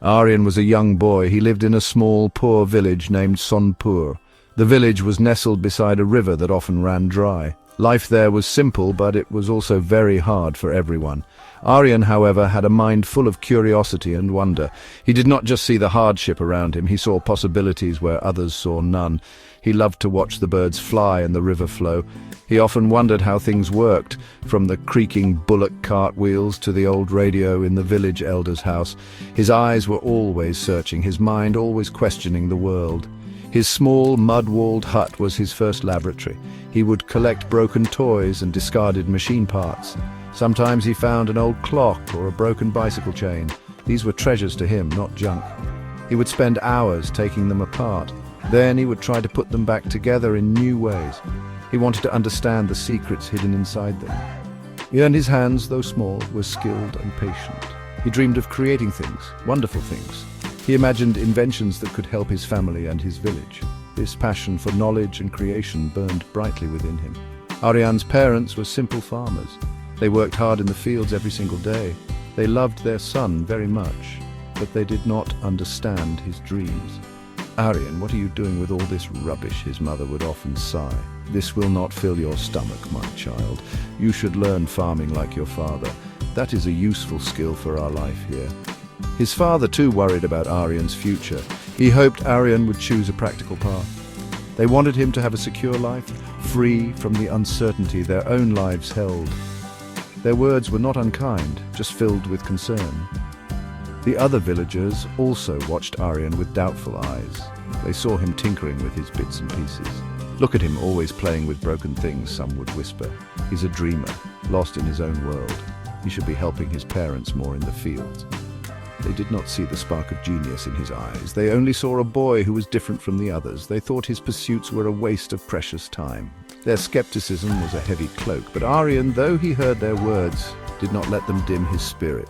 Aryan was a young boy. He lived in a small, poor village named Sonpur. The village was nestled beside a river that often ran dry. Life there was simple, but it was also very hard for everyone. Aryan, however, had a mind full of curiosity and wonder. He did not just see the hardship around him, he saw possibilities where others saw none. He loved to watch the birds fly and the river flow. He often wondered how things worked, from the creaking bullock cart wheels to the old radio in the village elder's house. His eyes were always searching, his mind always questioning the world. His small, mud-walled hut was his first laboratory. He would collect broken toys and discarded machine parts. Sometimes he found an old clock or a broken bicycle chain. These were treasures to him, not junk. He would spend hours taking them apart. Then he would try to put them back together in new ways. He wanted to understand the secrets hidden inside them. And his hands, though small, were skilled and patient. He dreamed of creating things, wonderful things. He imagined inventions that could help his family and his village. This passion for knowledge and creation burned brightly within him. Aryan's parents were simple farmers. They worked hard in the fields every single day. They loved their son very much, but they did not understand his dreams. "Aryan, what are you doing with all this rubbish?" his mother would often sigh. "This will not fill your stomach, my child. You should learn farming like your father. That is a useful skill for our life here." His father too worried about Aryan's future. He hoped Aryan would choose a practical path. They wanted him to have a secure life, free from the uncertainty their own lives held. Their words were not unkind, just filled with concern. The other villagers also watched Aryan with doubtful eyes. They saw him tinkering with his bits and pieces. "Look at him, always playing with broken things," some would whisper. "He's a dreamer, lost in his own world. He should be helping his parents more in the fields." They did not see the spark of genius in his eyes. They only saw a boy who was different from the others. They thought his pursuits were a waste of precious time. Their skepticism was a heavy cloak, but Aryan, though he heard their words, did not let them dim his spirit.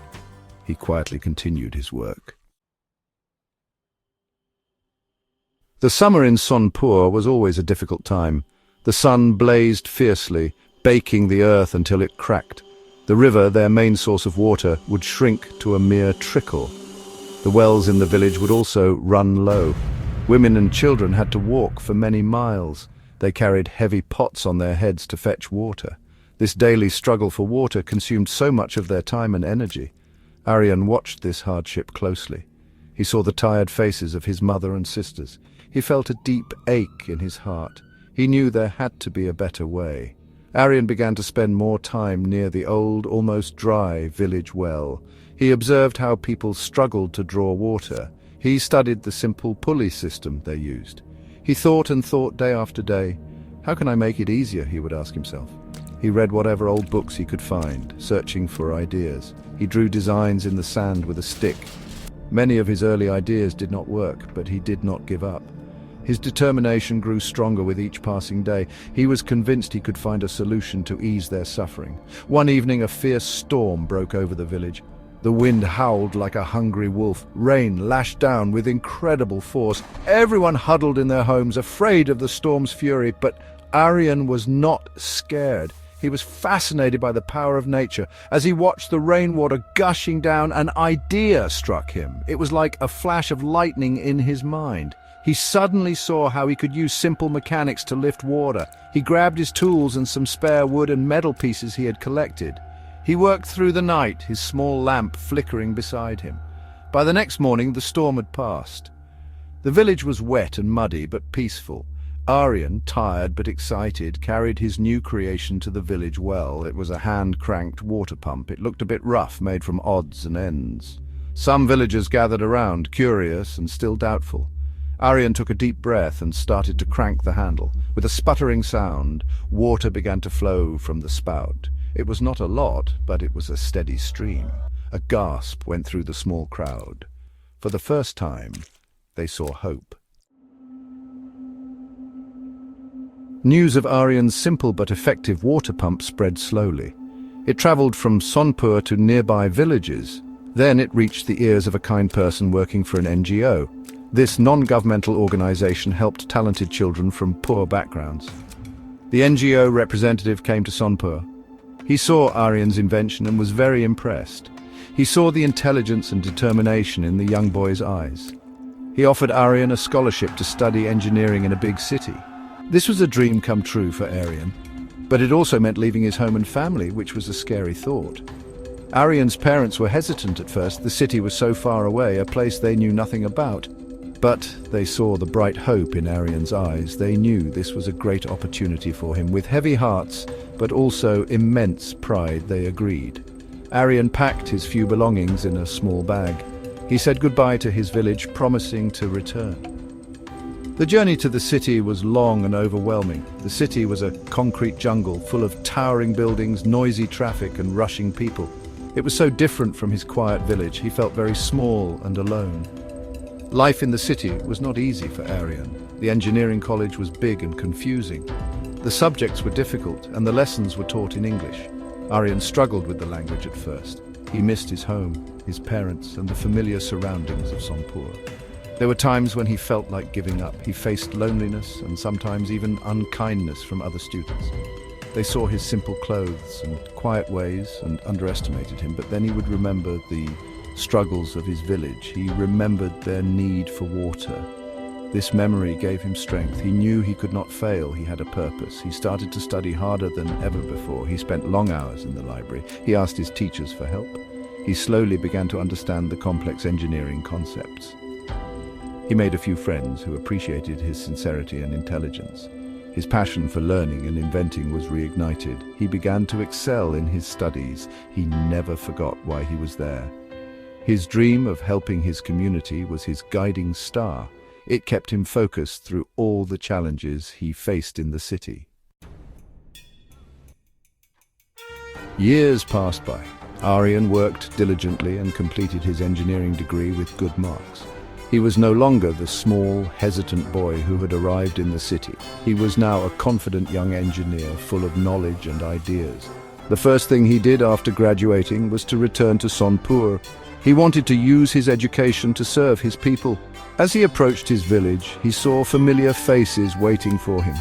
He quietly continued his work. The summer in Sonpur was always a difficult time. The sun blazed fiercely, baking the earth until it cracked. The river, their main source of water, would shrink to a mere trickle. The wells in the village would also run low. Women and children had to walk for many miles. They carried heavy pots on their heads to fetch water. This daily struggle for water consumed so much of their time and energy. Aryan watched this hardship closely. He saw the tired faces of his mother and sisters. He felt a deep ache in his heart. He knew there had to be a better way. Aryan began to spend more time near the old, almost dry village well. He observed how people struggled to draw water. He studied the simple pulley system they used. He thought and thought day after day. "How can I make it easier?" he would ask himself. He read whatever old books he could find, searching for ideas. He drew designs in the sand with a stick. Many of his early ideas did not work, but he did not give up. His determination grew stronger with each passing day. He was convinced he could find a solution to ease their suffering. One evening, a fierce storm broke over the village. The wind howled like a hungry wolf. Rain lashed down with incredible force. Everyone huddled in their homes, afraid of the storm's fury, but Aryan was not scared. He was fascinated by the power of nature. As he watched the rainwater gushing down, an idea struck him. It was like a flash of lightning in his mind. He suddenly saw how he could use simple mechanics to lift water. He grabbed his tools and some spare wood and metal pieces he had collected. He worked through the night, his small lamp flickering beside him. By the next morning, the storm had passed. The village was wet and muddy, but peaceful. Aryan, tired but excited, carried his new creation to the village well. It was a hand-cranked water pump. It looked a bit rough, made from odds and ends. Some villagers gathered around, curious and still doubtful. Aryan took a deep breath and started to crank the handle. With a sputtering sound, water began to flow from the spout. It was not a lot, but it was a steady stream. A gasp went through the small crowd. For the first time, they saw hope. News of Aryan's simple but effective water pump spread slowly. It traveled from Sonpur to nearby villages. Then it reached the ears of a kind person working for an NGO. This non-governmental organization helped talented children from poor backgrounds. The NGO representative came to Sonpur. He saw Aryan's invention and was very impressed. He saw the intelligence and determination in the young boy's eyes. He offered Aryan a scholarship to study engineering in a big city. This was a dream come true for Aryan, but it also meant leaving his home and family, which was a scary thought. Aryan's parents were hesitant at first. The city was so far away, a place they knew nothing about. But they saw the bright hope in Aryan's eyes. They knew this was a great opportunity for him. With heavy hearts, but also immense pride, they agreed. Aryan packed his few belongings in a small bag. He said goodbye to his village, promising to return. The journey to the city was long and overwhelming. The city was a concrete jungle full of towering buildings, noisy traffic, and rushing people. It was so different from his quiet village. He felt very small and alone. Life in the city was not easy for Aryan. The engineering college was big and confusing. The subjects were difficult, and the lessons were taught in English. Aryan struggled with the language at first. He missed his home, his parents, and the familiar surroundings of Sonpur. There were times when he felt like giving up. He faced loneliness and sometimes even unkindness from other students. They saw his simple clothes and quiet ways and underestimated him, but then he would remember the struggles of his village. He remembered their need for water. This memory gave him strength. He knew he could not fail. He had a purpose. He started to study harder than ever before. He spent long hours in the library. He asked his teachers for help. He slowly began to understand the complex engineering concepts. He made a few friends who appreciated his sincerity and intelligence. His passion for learning and inventing was reignited. He began to excel in his studies. He never forgot why he was there. His dream of helping his community was his guiding star. It kept him focused through all the challenges he faced in the city. Years passed by. Aryan worked diligently and completed his engineering degree with good marks. He was no longer the small, hesitant boy who had arrived in the city. He was now a confident young engineer full of knowledge and ideas. The first thing he did after graduating was to return to Sonpur. He wanted to use his education to serve his people. As he approached his village, he saw familiar faces waiting for him.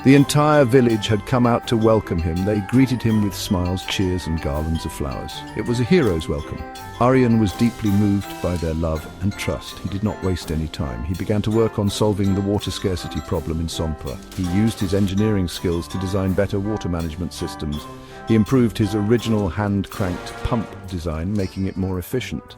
The entire village had come out to welcome him. They greeted him with smiles, cheers, and garlands of flowers. It was a hero's welcome. Aryan was deeply moved by their love and trust. He did not waste any time. He began to work on solving the water scarcity problem in Sonpur. He used his engineering skills to design better water management systems. He improved his original hand-cranked pump design, making it more efficient.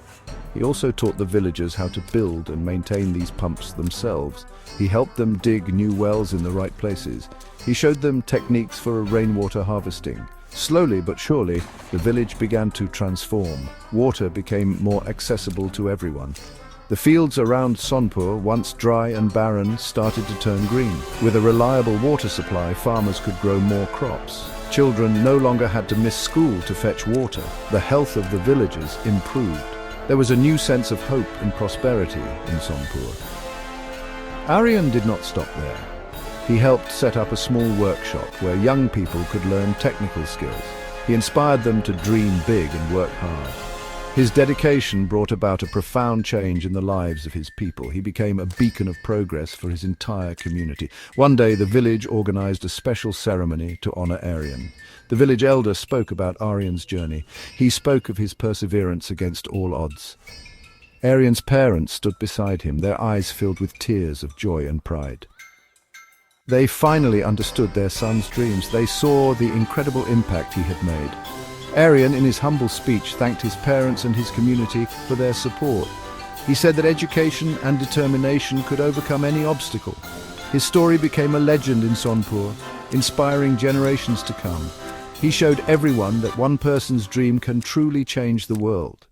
He also taught the villagers how to build and maintain these pumps themselves. He helped them dig new wells in the right places. He showed them techniques for rainwater harvesting. Slowly but surely, the village began to transform. Water became more accessible to everyone. The fields around Sonpur, once dry and barren, started to turn green. With a reliable water supply, farmers could grow more crops. Children no longer had to miss school to fetch water. The health of the villagers improved. There was a new sense of hope and prosperity in Sonpur. Aryan did not stop there. He helped set up a small workshop where young people could learn technical skills. He inspired them to dream big and work hard. His dedication brought about a profound change in the lives of his people. He became a beacon of progress for his entire community. One day, the village organized a special ceremony to honor Aryan. The village elder spoke about Aryan's journey. He spoke of his perseverance against all odds. Aryan's parents stood beside him, their eyes filled with tears of joy and pride. They finally understood their son's dreams. They saw the incredible impact he had made. Aryan, in his humble speech, thanked his parents and his community for their support. He said that education and determination could overcome any obstacle. His story became a legend in Sonpur, inspiring generations to come. He showed everyone that one person's dream can truly change the world.